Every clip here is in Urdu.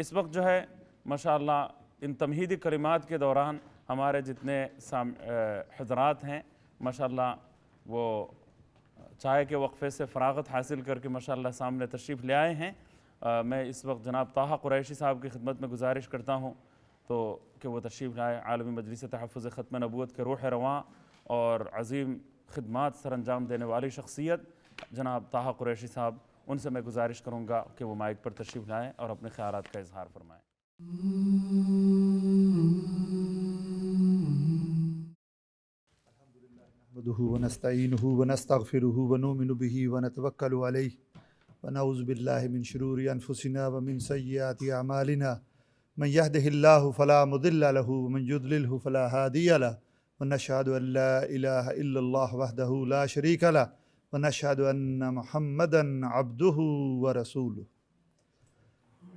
اس وقت جو ہے ماشاءاللہ ان تمہیدی کلمات کے دوران ہمارے جتنے حضرات ہیں ماشاءاللہ وہ چائے کے وقفے سے فراغت حاصل کر کے ماشاءاللہ سامنے تشریف لے آئے ہیں۔ میں اس وقت جناب طٰہٰ قریشی صاحب کی خدمت میں گزارش کرتا ہوں تو کہ وہ تشریف لائے۔ عالمی مجلس تحفظ ختم نبوت کے روح رواں اور عظیم خدمات سر انجام دینے والی شخصیت جناب طٰہٰ قریشی صاحب، ان سے میں گزارش کروں گا کہ وہ مائک پر تشریف لائیں اور اپنے خیالات کا اظہار فرمائیں۔ نحمده ونستعینه ونستغفره ونؤمن به ونتوکل علیہ ونعوذ باللہ من شرور انفسنا ومن سیئات اعمالنا من يهده الله فلا مضل له ومن يضلله فلا هادي له ونشهد ان لا اله الا الله وحده لا شريك له ونشهد ان محمدا عبده ورسوله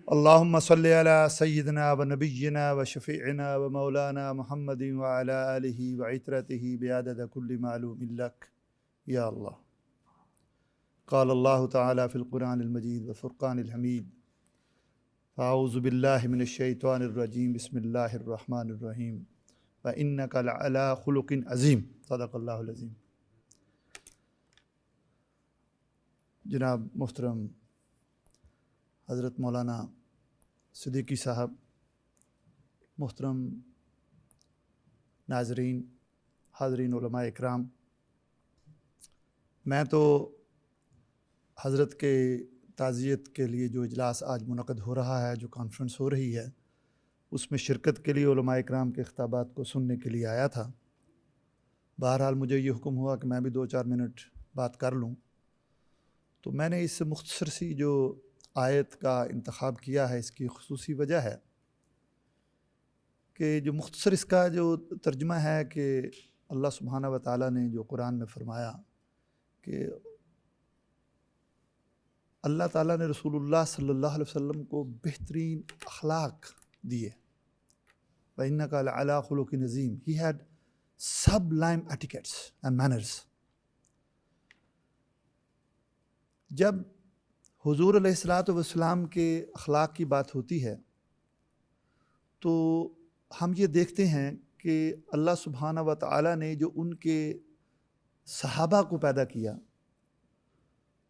اللهم صل على سيدنا ونبينا وشفيعنا ومولانا محمد وعلى آله وعترته بعدد كل معلوم لك يا الله۔ قال الله تعالى في القرآن المجيد والفرقان الحميد أعوذ بالله من الشيطان الرجيم بسم الله الرحمن الرحيم وإنك لعلى خلق عظيم صدق الله العظيم۔ جناب محترم حضرت مولانا صدیقی صاحب، محترم ناظرین، حاضرین علماء اکرام، میں تو حضرت کے تعزیت کے لیے جو اجلاس آج منعقد ہو رہا ہے، جو کانفرنس ہو رہی ہے، اس میں شرکت کے لیے علماء اکرام کے خطابات کو سننے کے لیے آیا تھا۔ بہرحال مجھے یہ حکم ہوا کہ میں بھی 2-4 منٹ بات کر لوں، تو میں نے اس مختصر سی جو آیت کا انتخاب کیا ہے، اس کی خصوصی وجہ ہے کہ جو مختصر اس کا جو ترجمہ ہے کہ اللہ سبحانہ و تعالیٰ نے جو قرآن میں فرمایا کہ اللہ تعالیٰ نے رسول اللہ صلی اللہ علیہ وسلم کو بہترین اخلاق دیے۔ وَإِنَّكَ لَعَلَىٰ خُلُقٍ عَظِيمٍ، He had sublime etiquettes and manners۔ جب حضور علیہ الصلوۃ والسلام کے اخلاق کی بات ہوتی ہے تو ہم یہ دیکھتے ہیں کہ اللہ سبحانہ و تعالیٰ نے جو ان کے صحابہ کو پیدا کیا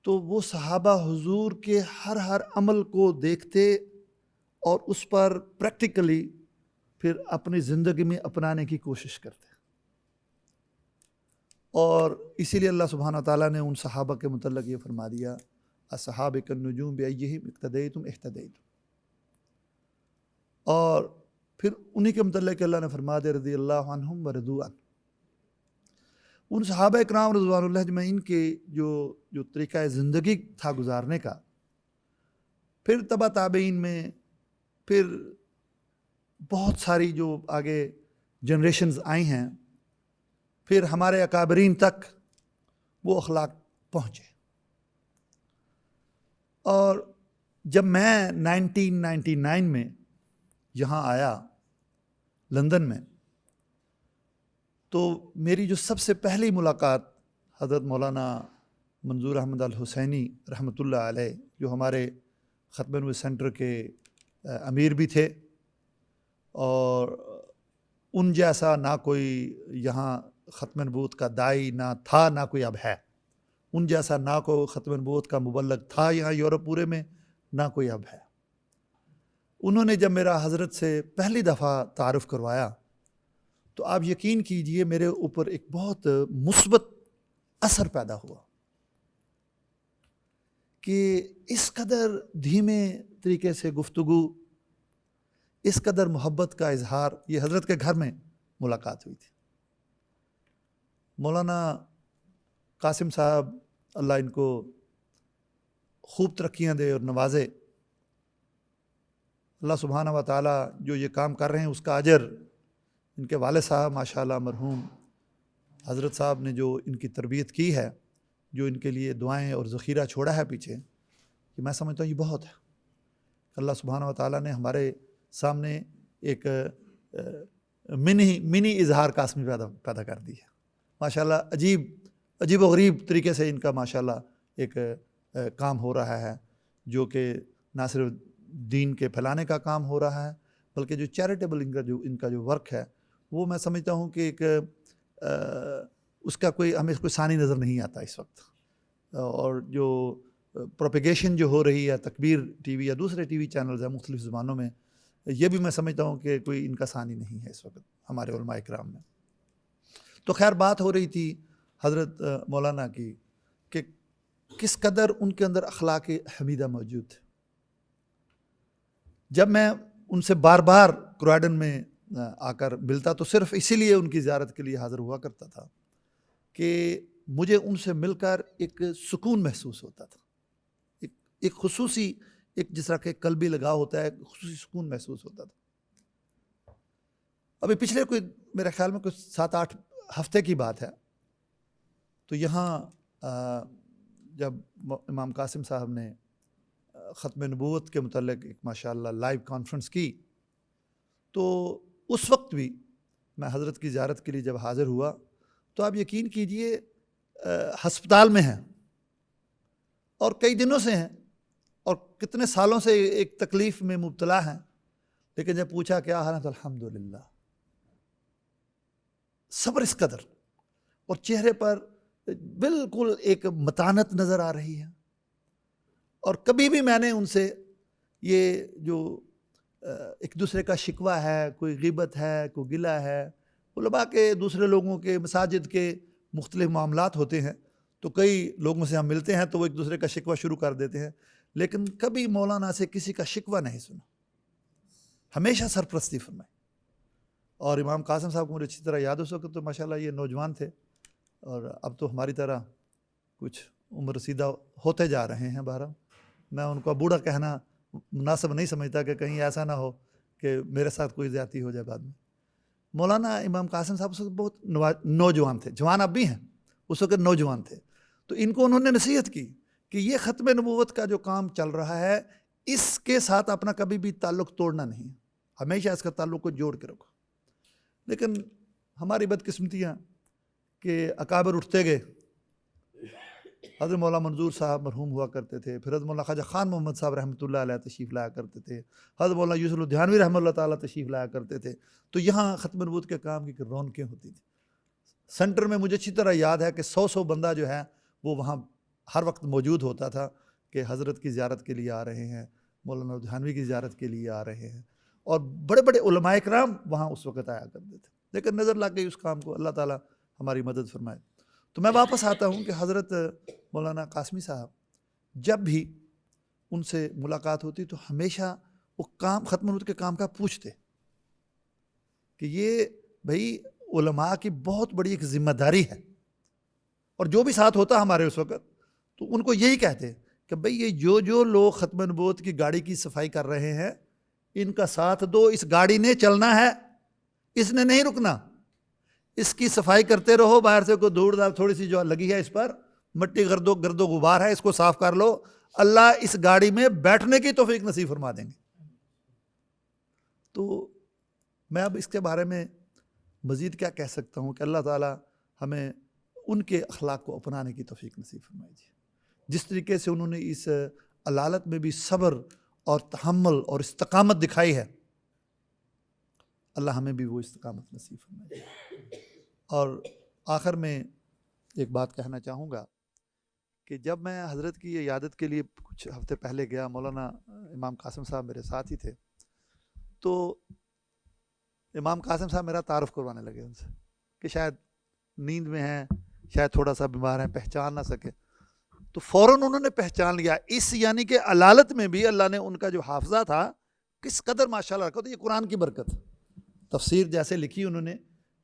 تو وہ صحابہ حضور کے ہر عمل کو دیکھتے اور اس پر پریکٹیکلی پھر اپنی زندگی میں اپنانے کی کوشش کرتے، اور اسی لیے اللہ سبحانہ و تعالیٰ نے ان صحابہ کے متعلق یہ فرما دیا اصحاب النجوم بأیہم اقتدیتم اہتدیتم، اور پھر انہی کے متعلق اللہ نے فرما دیا رضی اللہ عنہم ورضوا عنہ۔ ان صحابہ اکرام رضوان اللہ اجمعین کے جو طریقہ زندگی تھا گزارنے کا، پھر تبع تابعین میں پھر بہت ساری جو آگے جنریشنز آئی ہیں، پھر ہمارے اکابرین تک وہ اخلاق پہنچے۔ اور جب میں 1999 میں یہاں آیا لندن میں، تو میری جو سب سے پہلی ملاقات حضرت مولانا منظور احمد الحسینی رحمۃ اللہ علیہ، جو ہمارے ختم نبوت سینٹر کے امیر بھی تھے، اور ان جیسا نہ کوئی یہاں ختم نبوت کا داعی نہ تھا، نہ کوئی اب ہے، ان جیسا نہ کوئی ختم نبوت کا مبلغ تھا یہاں یورپ پورے میں، نہ کوئی اب ہے۔ انہوں نے جب میرا حضرت سے پہلی دفعہ تعارف کروایا تو آپ یقین کیجئے میرے اوپر ایک بہت مثبت اثر پیدا ہوا کہ اس قدر دھیمے طریقے سے گفتگو، اس قدر محبت کا اظہار، یہ حضرت کے گھر میں ملاقات ہوئی تھی۔ مولانا قاسم صاحب اللہ ان کو خوب ترقیاں دے اور نوازے، اللہ سبحانہ و تعالیٰ جو یہ کام کر رہے ہیں اس کا اجر ان کے والد صاحب ماشاءاللہ مرحوم حضرت صاحب نے جو ان کی تربیت کی ہے، جو ان کے لیے دعائیں اور ذخیرہ چھوڑا ہے پیچھے، کہ میں سمجھتا ہوں یہ بہت ہے۔ اللہ سبحانہ و تعالیٰ نے ہمارے سامنے ایک منی اظہار قاسمی پیدا کر دی ہے ماشاءاللہ۔ عجیب و غریب طریقے سے ان کا ماشاءاللہ ایک کام ہو رہا ہے، جو کہ نہ صرف دین کے پھیلانے کا کام ہو رہا ہے، بلکہ جو چیریٹیبل ان کا جو ورک ہے وہ میں سمجھتا ہوں کہ ایک اس کا ہمیں کوئی ثانی نظر نہیں آتا اس وقت. اور جو پروپیگیشن جو ہو رہی ہے تکبیر ٹی وی یا دوسرے ٹی وی چینلز ہیں مختلف زبانوں میں، یہ بھی میں سمجھتا ہوں کہ کوئی ان کا ثانی نہیں ہے اس وقت ہمارے علماء اکرام میں. تو خیر بات ہو رہی تھی حضرت مولانا کی کہ کس قدر ان کے اندر اخلاق حمیدہ موجود تھے. جب میں ان سے بار بار کروائڈن میں آ کر ملتا تو صرف اسی لیے ان کی زیارت کے لیے حاضر ہوا کرتا تھا کہ مجھے ان سے مل کر ایک سکون محسوس ہوتا تھا، ایک خصوصی ایک جس طرح کہ قلبی لگاؤ ہوتا ہے، خصوصی سکون محسوس ہوتا تھا. ابھی پچھلے میرے خیال میں 7-8 ہفتے کی بات ہے، تو یہاں جب امام قاسم صاحب نے ختم نبوت کے متعلق ایک ماشاءاللہ لائیو کانفرنس کی، تو اس وقت بھی میں حضرت کی زیارت کے لیے جب حاضر ہوا تو آپ یقین کیجئے ہسپتال میں ہیں اور کئی دنوں سے ہیں اور کتنے سالوں سے ایک تکلیف میں مبتلا ہیں، لیکن جب پوچھا کیا حال ہے تو الحمدللہ. صبر اس قدر، اور چہرے پر بالکل ایک متانت نظر آ رہی ہے. اور کبھی بھی میں نے ان سے یہ جو ایک دوسرے کا شکوہ ہے، کوئی غیبت ہے، کوئی گلہ ہے، علماء کے دوسرے لوگوں کے مساجد کے مختلف معاملات ہوتے ہیں تو کئی لوگوں سے ہم ملتے ہیں تو وہ ایک دوسرے کا شکوہ شروع کر دیتے ہیں، لیکن کبھی مولانا سے کسی کا شکوہ نہیں سنا، ہمیشہ سرپرستی فرمائی. اور امام قاسم صاحب کو مجھے اچھی طرح یاد ہو سکتا تو ماشاءاللہ یہ نوجوان تھے اور اب تو ہماری طرح کچھ عمر رسیدہ ہوتے جا رہے ہیں. بہرحال میں ان کو بوڑھا کہنا مناسب نہیں سمجھتا کہ کہیں ایسا نہ ہو کہ میرے ساتھ کوئی زیادتی ہو جائے بعد میں. مولانا امام قاسم صاحب اس وقت بہت نوجوان تھے، جوان اب بھی ہیں، اس وقت نوجوان تھے. تو ان کو انہوں نے نصیحت کی کہ یہ ختم نبوت کا جو کام چل رہا ہے اس کے ساتھ اپنا کبھی بھی تعلق توڑنا نہیں، ہمیشہ اس کا تعلق کو جوڑ کے رکھو. لیکن ہماری بدقسمتیاں کہ اکابر اٹھتے گئے. حضرت مولانا منظور صاحب مرحوم ہوا کرتے تھے، پھر حضرت مولانا خواجہ خان محمد صاحب رحمۃ اللہ علیہ تشریف لایا کرتے تھے، حضرت مولانا یوسف الدھیانوی رحمۃ اللہ تعالیٰ تشریف لایا کرتے تھے. تو یہاں ختم نبوت کے کام کی رونقیں ہوتی تھیں. سینٹر میں مجھے اچھی طرح یاد ہے کہ 100 بندہ جو ہے وہ وہاں ہر وقت موجود ہوتا تھا کہ حضرت کی زیارت کے لیے آ رہے ہیں، مولانا الدھیانوی کی زیارت کے لیے آ رہے ہیں، اور بڑے بڑے علماء کرام وہاں اس وقت آیا کرتے تھے. لیکن نظر لگ گئی اس کام کو، اللہ تعالیٰ ہماری مدد فرمائے. تو میں واپس آتا ہوں کہ حضرت مولانا قاسمی صاحب جب بھی ان سے ملاقات ہوتی تو ہمیشہ وہ کام ختم نبوت کے کام کا پوچھتے کہ یہ بھائی علماء کی بہت بڑی ایک ذمہ داری ہے. اور جو بھی ساتھ ہوتا ہمارے اس وقت تو ان کو یہی کہتے کہ بھئی یہ جو لوگ ختم نبوت کی گاڑی کی صفائی کر رہے ہیں ان کا ساتھ دو، اس گاڑی نے چلنا ہے، اس نے نہیں رکنا. اس کی صفائی کرتے رہو، باہر سے کوئی دھوڑ دھاڑ تھوڑی سی جو لگی ہے اس پر مٹی گرد و غبار ہے، اس کو صاف کر لو، اللہ اس گاڑی میں بیٹھنے کی توفیق نصیب فرما دیں گے. تو میں اب اس کے بارے میں مزید کیا کہہ سکتا ہوں کہ اللہ تعالیٰ ہمیں ان کے اخلاق کو اپنانے کی توفیق نصیب فرمائے. جس طریقے سے انہوں نے اس علالت میں بھی صبر اور تحمل اور استقامت دکھائی ہے، اللہ ہمیں بھی وہ استقامت نصیب فرمائے. اور آخر میں ایک بات کہنا چاہوں گا کہ جب میں حضرت کی عیادت کے لیے کچھ ہفتے پہلے گیا، مولانا امام قاسم صاحب میرے ساتھ ہی تھے، تو امام قاسم صاحب میرا تعارف کروانے لگے ان سے کہ شاید نیند میں ہیں، شاید تھوڑا سا بیمار ہیں، پہچان نہ سکے. تو فوراً انہوں نے پہچان لیا. اس یعنی کہ علالت میں بھی اللہ نے ان کا جو حافظہ تھا کس قدر ماشاءاللہ رکھا. تو یہ قرآن کی برکت، تفسیر جیسے لکھی انہوں نے،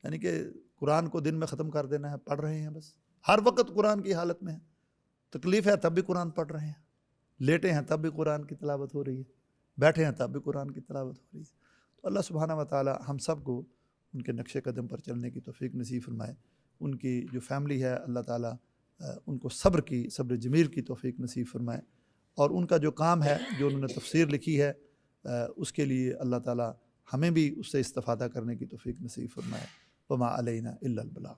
یعنی کہ قرآن کو دن میں ختم کر دینا ہے، پڑھ رہے ہیں بس، ہر وقت قرآن کی حالت میں ہیں. تکلیف ہے تب بھی قرآن پڑھ رہے ہیں، لیٹے ہیں تب بھی قرآن کی تلاوت ہو رہی ہے، بیٹھے ہیں تب بھی قرآن کی تلاوت ہو رہی ہے. تو اللہ سبحانہ و تعالی ہم سب کو ان کے نقش قدم پر چلنے کی توفیق نصیب فرمائے. ان کی جو فیملی ہے اللہ تعالیٰ ان کو صبر جمیل کی توفیق نصیب فرمائے. اور ان کا جو کام ہے، جو انہوں نے تفسیر لکھی ہے، اس کے لیے اللہ تعالیٰ ہمیں بھی اس سے استفادہ کرنے کی توفیق نصیب فرمائے. وما علینا الا البلاغ.